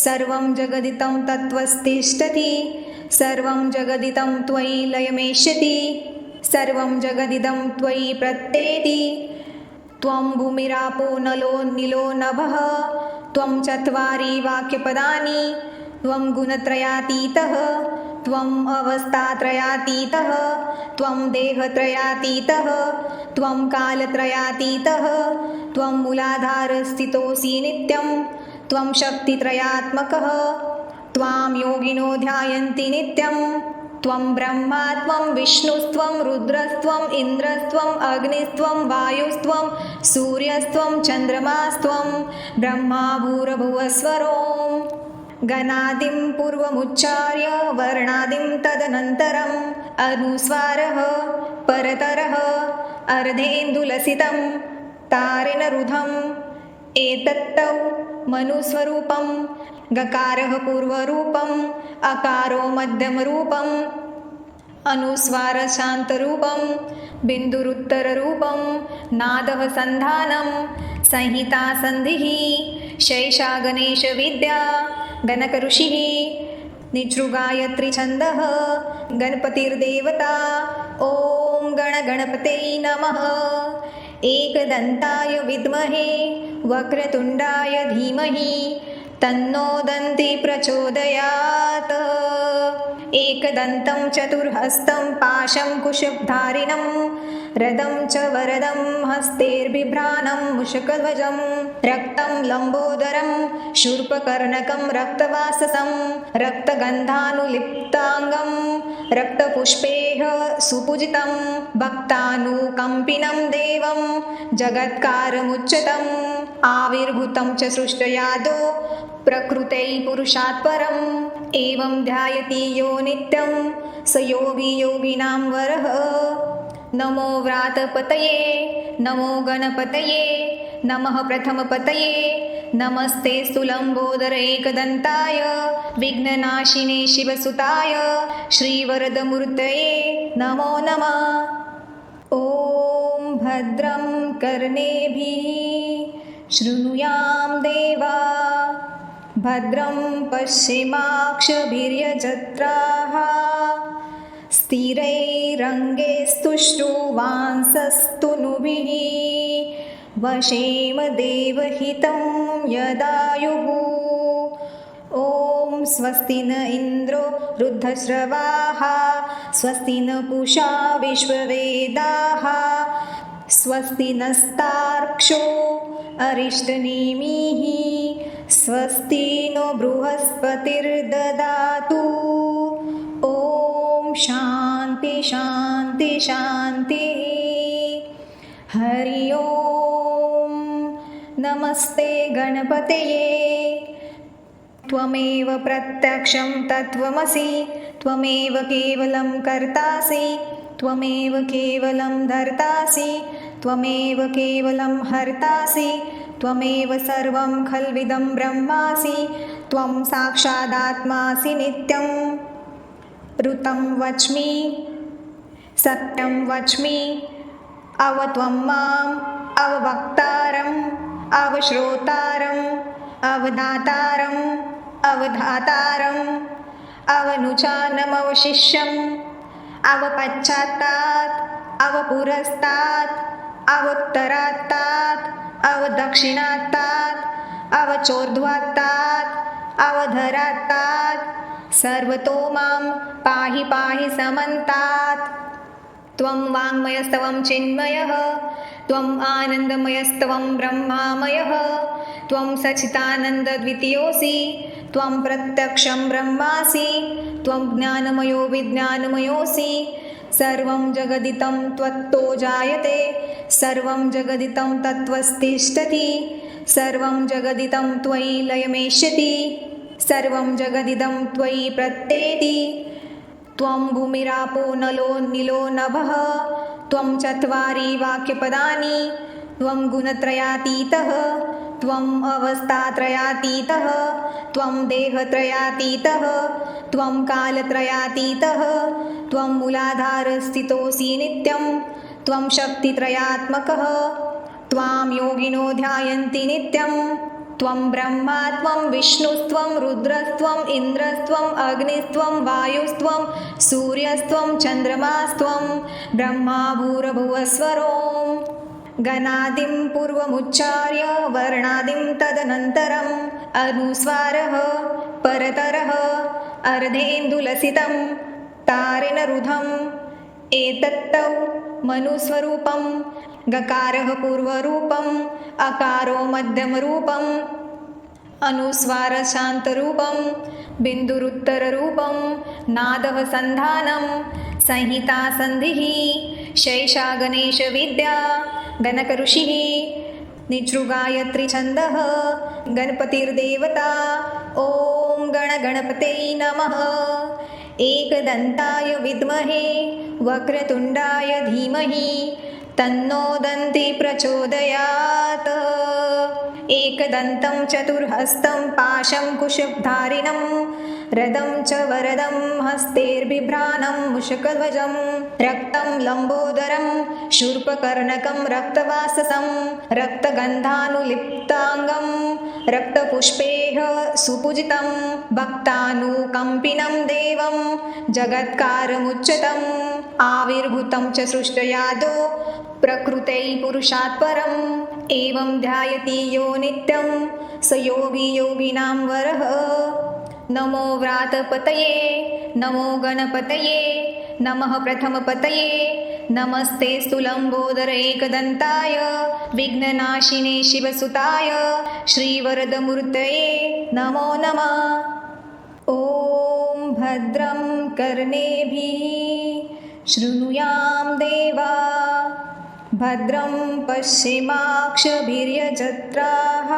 सर्वं जगदिदं तत्त्वस्तिष्ठति सर्वं जगदिदं त्वयि लयमेष्यति सर्वं जगदिदं त्वयि प्रत्येति। त्वं भूमिरापो नलो नीलो नभः त्वं चत्वारि वाक्यपदानि त्वं गुणत्रयातीतः त्वम् अवस्थात्रयातीतः त्वं देहत्रयातीतः त्वं कालत्रयातीतः त्वं मूलाधारस्थितोऽसि नित्यं त्वं शक्तित्रयात्मकः त्वां योगिनो ध्यायन्ति नित्यं। त्वं ब्रह्मा त्वं विष्णुस्त्वं रुद्रस्त्वम् इन्द्रस्त्वम् अग्निस्त्वं वायुस्त्वं सूर्यस्त्वं चन्द्रमास्त्वं ब्रह्मा भूर्भुवस्वरों। गणादिं पूर्वमुच्चार्य वर्णादिं तदनन्तरम् अनुस्वारः परतरः अर्धेन्दुलसितं तारेण रुधम् एतत्तौ मनुस्वरूपं। गकारः पूर्वरूपम् अकारो मध्यमरूपम् अनुस्वारः शान्तरूपं बिन्दुरुत्तररूपं नादः सन्धानं संहिता सन्धिः शैषा गणेशविद्या गणकऋषिः निजृगायत्री छन्दः गणपतिर्देवता। ॐ गणगणपतये नमः। एकदन्ताय विद्महे वक्रतुण्डाय धीमहि तन्नो दन्ती प्रचोदयात्। एकदन्तं चतुर्हस्तं पाशं कुशधारिणं रदं च वरदं हस्तैर्बिभ्राणं मुषकध्वजं रक्तं लम्बोदरं शूर्पकर्णकं रक्तवाससं रक्तगन्धानुलिप्ताङ्गं रक्तपुष्पैः सुपूजितं भक्तानुकम्पिनं देवं जगत्कारमुच्यतम् आविर्भूतं च सृष्टयादो प्रकृतै पुरुषात् परम् एवं ध्यायति यो नित्यं स योगी योगिनां वरः। नमो व्रातपतये नमो गणपतये नमः प्रथमपतये नमस्तेऽस्तु लम्बोदर एकदन्ताय विघ्ननाशिने शिवसुताय श्रीवरदमूर्तये नमो नमः। ॐ भद्रं कर्णेभिः शृणुयाम देवा भद्रं पश्येमाक्षभिर्यजत्राः स्थिरैरङ्गैस्तुष्टुवांसस्तनूभिः वशेम देवहितं यदायुः। ॐ स्वस्ति न इन्द्रो वृद्धश्रवाः स्वस्ति न पूषा विश्ववेदाः स्वस्ति नस्तार्क्ष्यो अरिष्टनेमिः स्वस्ति नो बृहस्पतिर्ददातु। ॐ शान्ति शान्ति शान्तिः। हरि ओम। नमस्ते गणपतये। त्वमेव प्रत्यक्षं तत्त्वमसि त्वमेव केवलं कर्तासि त्वमेव केवलं धर्तासि त्वमेव केवलं हर्तासि त्वमेव सर्वं खल्विदं ब्रह्मासि त्वं साक्षादात्मासि नित्यं। ऋतं वच्मि सत्यं वच्मि अवत्वं माम् अववक्तारम् अवश्रोतारम् अवदातारम् अवधातारम् अवनुचानमवशिष्यम् अवपश्चात्तात् अवपुरस्तात् अवोत्तरात्तात् अवदक्षिणात्तात् अवचोर्ध्वात्तात् अवधरात्तात् सर्वतो मां पाहि पाहि समन्तात्। त्वं वाङ्मयस्तवं चिन्मयः त्वम् आनन्दमयस्तवं ब्रह्मामयः त्वं सच्चिदानन्दद्वितीयोऽसि त्वं प्रत्यक्षं ब्रह्मासि त्वं ज्ञानमयो विज्ञानमयोऽसि। सर्वं जगदिदं त्वत्तो जायते सर्वं जगदिदं तत्त्वस्तिष्ठति सर्वं जगदिदं त्वयि लयमेष्यति सर्वं जगदिदं त्वयि प्रत्येति। त्वं भूमिरापो नलो नीलो नभः त्वं चत्वारि वाक्यपदानि त्वं गुणत्रयातीतः त्वम् अवस्थात्रयातीतः त्वं देहत्रयातीतः त्वं कालत्रयातीतः त्वं मूलाधारस्थितोऽसि नित्यं त्वं शक्तित्रयात्मकः त्वां योगिनो ध्यायन्ति नित्यं। त्वं ब्रह्मा त्वं विष्णुस्त्वं रुद्रस्त्वम् इन्द्रस्त्वम् अग्निस्त्वं वायुस्त्वं सूर्यस्त्वं चन्द्रमास्त्वं ब्रह्मा भूर्भुवस्वरों। गणादिं पूर्वमुच्चार्य वर्णादिं तदनन्तरम् अनुस्वारः परतरः अर्धेन्दुलसितं तारेण रुधम् एतत्तौ मनुस्वरूपं गकारः पूर्वरूपम् अकारो मध्यमरूपम् अनुस्वारः शान्तरूपं बिन्दुरुत्तररूपं नादः सन्धानं संहिता सन्धिः शैषा गणेशविद्या गणकऋषिः निजृगायत्री छन्दः गणपतिर्देवता। ॐ गणगणपतये नमः। एकदन्ताय विद्महे वक्रतुण्डाय धीमहि तन्नो दन्ती प्रचोदयात्। एकदन्तं चतुर्हस्तं पाशं कुशधारिणं रदं च वरदं हस्तैर्बिभ्राणं मुषकध्वजं रक्तं लम्बोदरं शूर्पकर्णकं रक्तवाससं रक्तगन्धानुलिप्ताङ्गं रक्तपुष्पैः सुपूजितं भक्तानुकम्पिनं देवं जगत्कारमुच्यतम् आविर्भूतं च सृष्टयादो प्रकृते पुरुषात् परम् एवं ध्यायति यो नित्यं स योगी योगिनां वरः। नमो व्रातपतये नमो गणपतये नमः प्रथमपतये नमस्तेऽस्तु लम्बोदर एकदन्ताय विघ्ननाशिने शिवसुताय श्रीवरदमूर्तये नमो नमः। ॐ भद्रं कर्णेभिः शृणुयाम देवा भद्रं पश्येमाक्षभिर्यजत्राः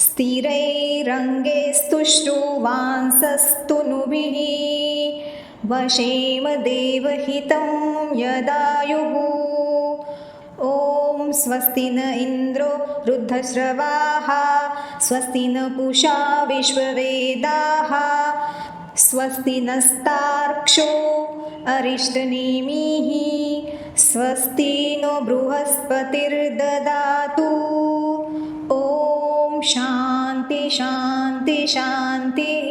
स्थिरैरङ्गैस्तुष्टुवांसस्तनूभिः वशेम देवहितं यदायुः। ॐ स्वस्ति न इन्द्रो वृद्धश्रवाः स्वस्ति न पूषा विश्ववेदाः स्वस्ति नस्तार्क्ष्यो अरिष्टनेमिः स्वस्ति नो बृहस्पतिर्ददातु। ॐ शान्ति शान्ति शान्तिः।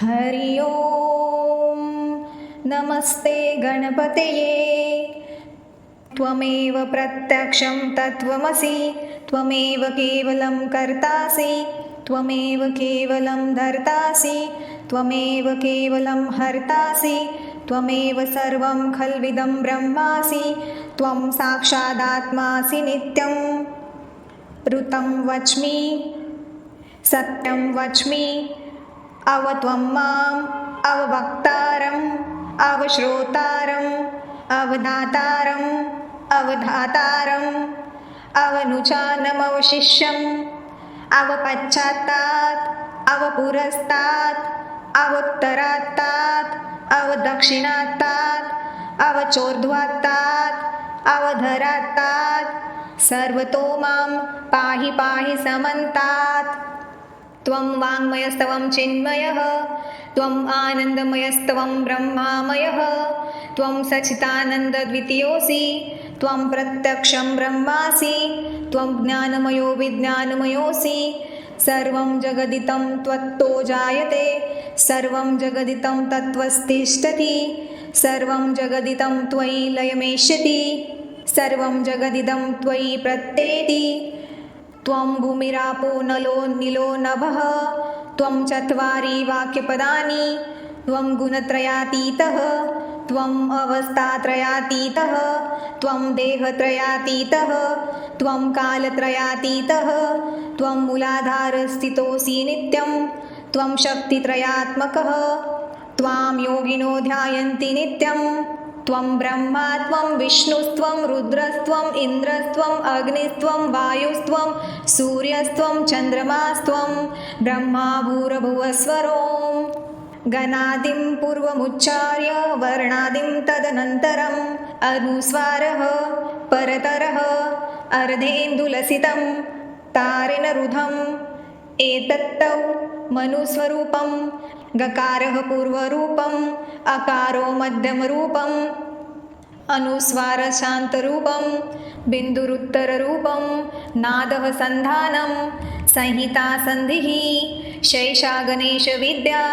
हरि ओं नमस्ते गणपतये। त्वमेव प्रत्यक्षं तत्त्वमसि त्वमेव केवलं कर्तासि त्वमेव केवलं धर्तासि त्वमेव केवलं हर्तासि त्वमेव सर्वं खल्विदं ब्रह्मासि त्वं साक्षादात्मासि नित्यं। ऋतं वच्मि सत्यं वच्मि अवत्वं माम् अववक्तारम् अवश्रोतारम् अवधातारम् अवधातारम् अवनुचानमवशिष्यम् अवपश्चात्तात् अवपुरस्तात् अवोत्तरात्तात् अवदक्षिणात्तात् अवचोर्ध्वात्तात् अवधरात्तात् सर्वतो मां पाहि पाहि समन्तात्। त्वं वाङ्मयस्तवं चिन्मयः त्वम् आनन्दमयस्तवं ब्रह्मामयः त्वं सच्चिदानन्दद्वितीयोऽसि त्वं प्रत्यक्षं ब्रह्मासि त्वं ज्ञानमयो विज्ञानमयोऽसि। सर्वं जगदिदं त्वत्तो जायते सर्वं जगदिदं तत्त्वस्तिष्ठति सर्वं जगदिदं त्वयि लयमेष्यति सर्वं जगदिदं त्वयि प्रत्येति। त्वं भूमिरापो नलो नीलो नभः त्वं चत्वारि वाक्यपदानि त्वं गुणत्रयातीतः त्वम् अवस्थात्रयातीतः त्वं देहत्रयातीतः त्वं कालत्रयातीतः त्वं मूलाधारस्थितोऽसि नित्यं त्वं शक्तित्रयात्मकः त्वां योगिनो ध्यायन्ति नित्यं। त्वं ब्रह्मा त्वं विष्णुस्त्वं रुद्रस्त्वम् इन्द्रस्त्वम् अग्निस्त्वं वायुस्त्वं सूर्यस्त्वं चन्द्रमास्त्वं ब्रह्मा भूर्भुवस्वरों। गणादिं पूर्वमुच्चार्य वर्णादिं तदनन्तरम् अनुस्वारः परतरः अर्धेन्दुलसितं तारेण रुधम् एतत्तौ मनुस्वरूपं। गकारः पूर्वरूपम् अकारो मध्यमरूपम् अनुस्वारशान्तरूपं बिन्दुरुत्तररूपं नादः सन्धानं संहिता सन्धिः शैषा गणेशविद्या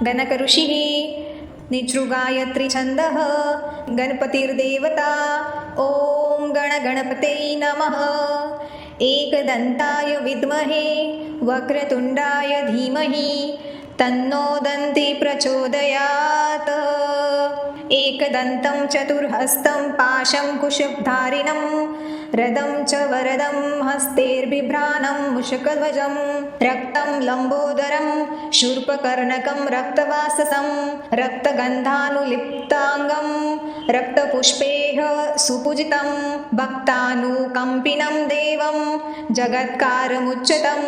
गणकऋषिः निजृगायत्रीछन्दः गणपतिर्देवता। ॐ गणगणपतये नमः। एकदन्ताय विद्महे वक्रतुण्डाय धीमहि तन्नो दन्ति प्रचोदयात्। एकदन्तं चतुर्हस्तं पाशं कुशधारिणं रदं च वरदं हस्तैर्बिभ्राणं मुषकध्वजं रक्तं लम्बोदरं शूर्पकर्णकं रक्तवाससं रक्तगन्धानुलिप्ताङ्गं रक्तपुष्पैः सुपूजितं भक्तानुकम्पिनं देवं जगत्कारमुच्यतम्।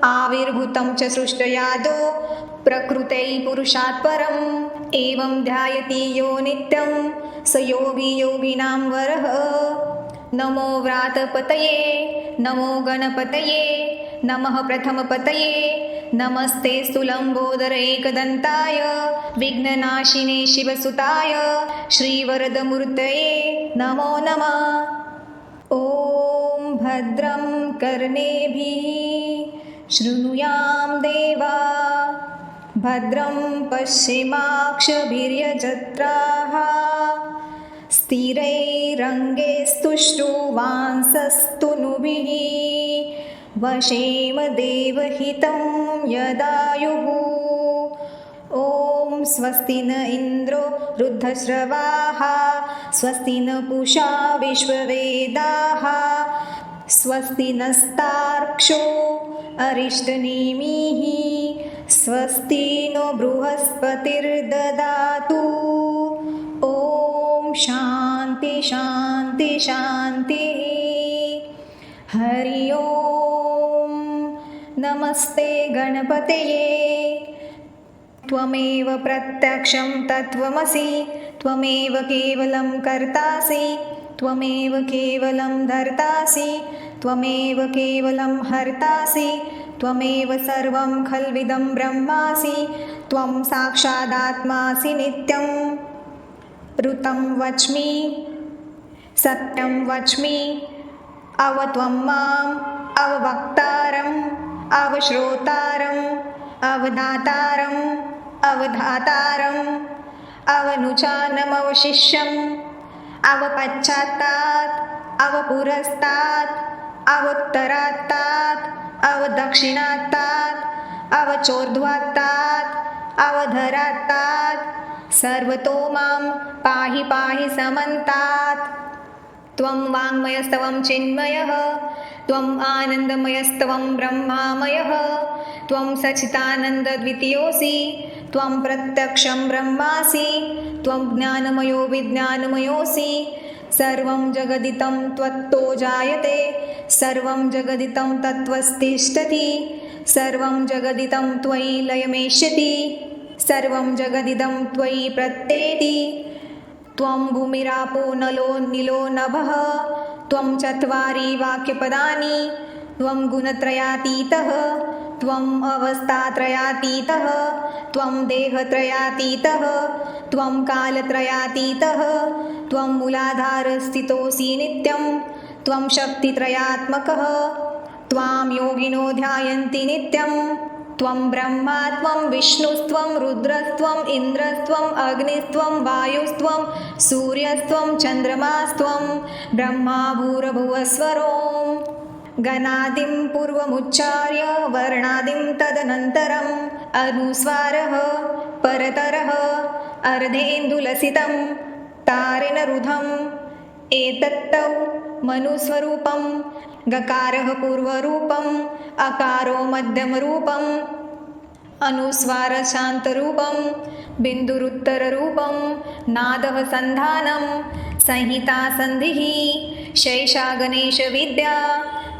आविर्भूतं च सृष्टयादो प्रकृतै पुरुषात् परम् एवं ध्यायति यो नित्यं स योगी योगिनां वरः। नमो व्रातपतये नमो गणपतये नमः प्रथमपतये नमस्ते स्थूलम्बोदर एकदन्ताय विघ्ननाशिने शिवसुताय श्रीवरदमूर्तये नमो नमः। ॐ भद्रं कर्णेभिः शृणुयां देवा भद्रं पश्येमाक्षभिर्यजत्राः स्थिरैरङ्गैस्तुष्टुवांसस्तनूभिः वशेम देवहितं यदायुः। ॐ स्वस्ति न इन्द्रो वृद्धश्रवाः स्वस्ति न पूषा विश्ववेदाः स्वस्ति नस्तार्क्ष्यो अरिष्टनेमिः स्वस्ति नो बृहस्पतिर्ददातु। ॐ शान्ति शान्ति शान्तिः। हरि ओं नमस्ते गणपतये। त्वमेव प्रत्यक्षं तत्त्वमसि त्वमेव केवलं कर्तासि त्वमेव केवलं धर्तासि त्वमेव केवलं हर्तासि त्वमेव सर्वं खल्विदं ब्रह्मासि त्वं साक्षादात्मासि नित्यं ऋतं वच्मि सत्यं वच्मि अवत्वं माम् अववक्तारम् अवश्रोतारम् अवधातारम् अवधातारम् अवनुचानमवशिष्यम् अवपश्चात्तात् अवपुरस्तात् अवोत्तरात्तात् अवदक्षिणात्तात् अवचोर्ध्वात्तात् अवधरात्तात् सर्वतो मां पाहि पाहि समन्तात् त्वं वाङ्मयस्तवं चिन्मयः त्वम् आनन्दमयस्तवं ब्रह्मामयः त्वं सच्चिदानन्दद्वितीयोऽसि त्वं प्रत्यक्षं ब्रह्मासि त्वं ज्ञानमयो विज्ञानमयोऽसि सर्वं जगदिदं त्वत्तो जायते सर्वं जगदिदं तत्त्वस्तिष्ठति सर्वं जगदिदं त्वयि लयमेष्यति सर्वं जगदिदं त्वयि प्रत्येति त्वं भूमिरापो नलो निलो नभः त्वं चत्वारि वाक्यपदानि त्वं गुणत्रयातीतः त्वम् अवस्थात्रयातीतः त्वं देहत्रयातीतः त्वं कालत्रयातीतः त्वं मूलाधारस्थितोऽसि नित्यं त्वं शक्तित्रयात्मकः त्वां योगिनो ध्यायन्ति नित्यं त्वं ब्रह्मा त्वं विष्णुस्त्वं रुद्रस्त्वम् इन्द्रस्त्वम् अग्निस्त्वं वायुस्त्वं सूर्यस्त्वं चन्द्रमास्त्वं ब्रह्मा भूर्भुवस्वरों गणादिं पूर्वमुच्चार्य वर्णादिं तदनन्तरम् अनुस्वारः परतरः अर्धेन्दुलसितं तारेण रुधम् एतत्तौ मनुस्वरूपं गकारः पूर्वरूपम् अकारो मध्यमरूपम् अनुस्वारः शान्तरूपं बिन्दुरुत्तररूपं नादः सन्धानं संहिता सन्धिः शैषा गणेशविद्या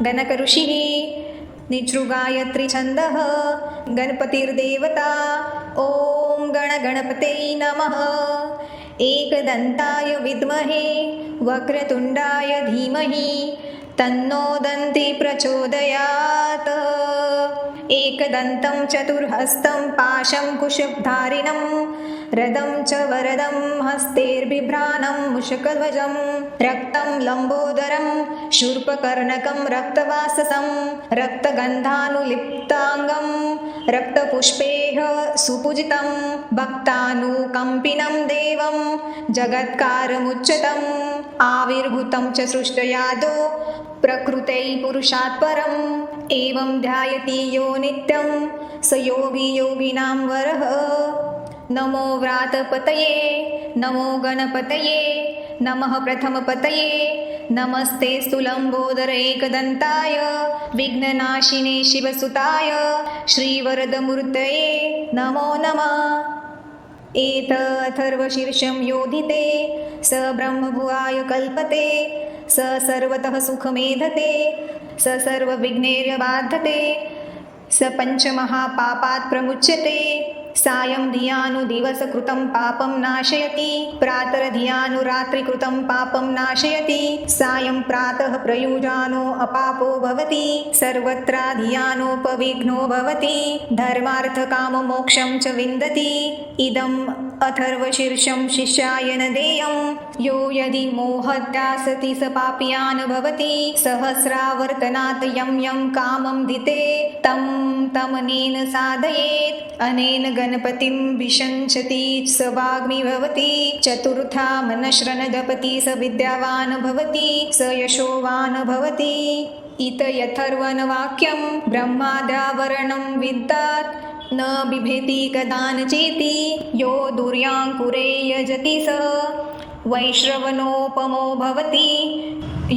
गणकऋषिः निजृगायत्री छन्दः गणपतिर्देवता ॐ गणगणपते नमः एकदन्ताय विद्महे वक्रतुण्डाय धीमहि तन्नो दन्ती प्रचोदयात् एकदन्तं चतुर्हस्तं पाशं कुशधारिणं रदं च वरदं हस्तैर्बिभ्राणं मुषकध्वजं रक्तं लम्बोदरं शूर्पकर्णकं रक्तवाससं रक्तगन्धानुलिप्ताङ्गं रक्तपुष्पैः सुपूजितं भक्तानुकम्पिनं देवं जगत्कारमुच्यतम् आविर्भूतं च सृष्टयादो प्रकृते पुरुषात् परम् एवं ध्यायति यो नित्यं स योगी योगिनां वरः नमो व्रातपतये नमो गणपतये नमः प्रथमपतये नमस्ते स्थूलम्बोदर एकदन्ताय विघ्ननाशिने शिवसुताय श्रीवरदमूर्तये नमो नमः एतथर्वशीर्षं योधिते स ब्रह्मभुवाय कल्पते स सर्वतः सुखमेधते स सर्वविघ्नैर्बाधते स पञ्चमहापापात् प्रमुच्यते सायं धियानुदिवसकृतं पापं नाशयति प्रातर्धियानुरात्रिकृतं पापं नाशयति सायं प्रातः प्रयुजानो अपापो भवति सर्वत्र धियानोपविघ्नो भवति धर्मार्थकाममोक्षं च विन्दति इदम् अथर्वशीर्षं शिष्याय न देयं यो यदि मोहत्यासति स पापीयान् भवति सहस्रावर्तनात् यं यं कामं धिते तं तमनेन साधयेत् अनेन गणपतिं विशंसति स वाग्मी भवति चतुर्था मनश्रनदपति स विद्यावान् भवति स यशोवान् भवति इत यथर्वणवाक्यं ब्रह्माद्यावरणं विद्यात् न बिभेति कदानचेति यो दुर्याङ्कुरे यजति स वैश्रवणोपमो भवति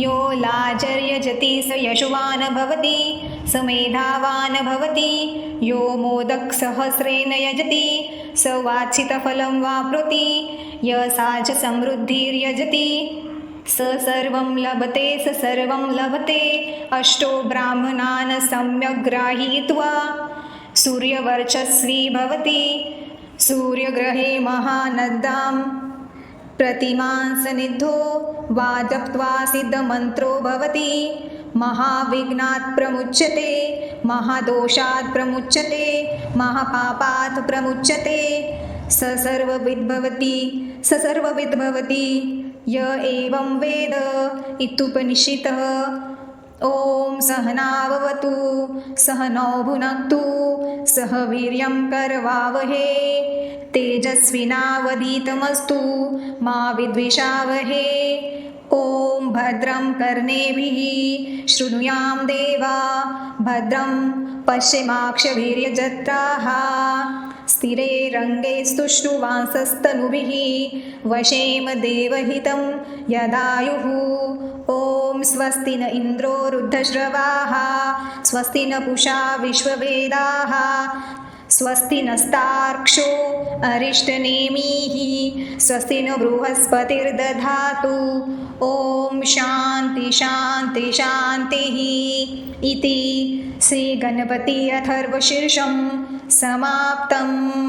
यो लाजर्यजति स यशुवान् भवति स मेधावान् भवति यो मोदकसहस्रेण यजति स वाञ्छितफलं वाप्नोति यसाच समृद्धिर्यजति स सर्वं लभते स सर्वं लभते अष्टो ब्राह्मणान् सम्यक् गृहीत्वा सूर्यवर्चस्वी भवति सूर्यग्रहे महानद्यां प्रतिमां सन्निधो वा जप्त्वा सिद्धमन्त्रो भवति महाविघ्नात् प्रमुच्यते महादोषात् प्रमुच्यते महापापात् प्रमुच्यते स सर्वविद् भवति य एवं वेद इत्युपनिषदः। ॐ सहनाववतु सहनौ भुनक्तु सह वीर्यं करवावहे तेजस्विनावधीतमस्तु मा विद्विषावहे। ॐ भद्रं कर्णेभिः शृणुयाम देवा भद्रं पश्येमाक्षभिर्यजत्राः स्थिरैरङ्गैः स्तुष्टुवांसस्तनुभिः वशेम देवहितं यदायुः। ॐ स्वस्ति न इन्द्रो वृद्धश्रवाः स्वस्ति न पूषा विश्ववेदाः स्वस्ति नस्तार्क्ष्यो अरिष्टनेमिः स्वस्ति न बृहस्पतिर्दधातु। ॐ शान्ति शान्ति शान्तिः इति श्रीगणपति अथर्वशीर्षं समाप्तम्।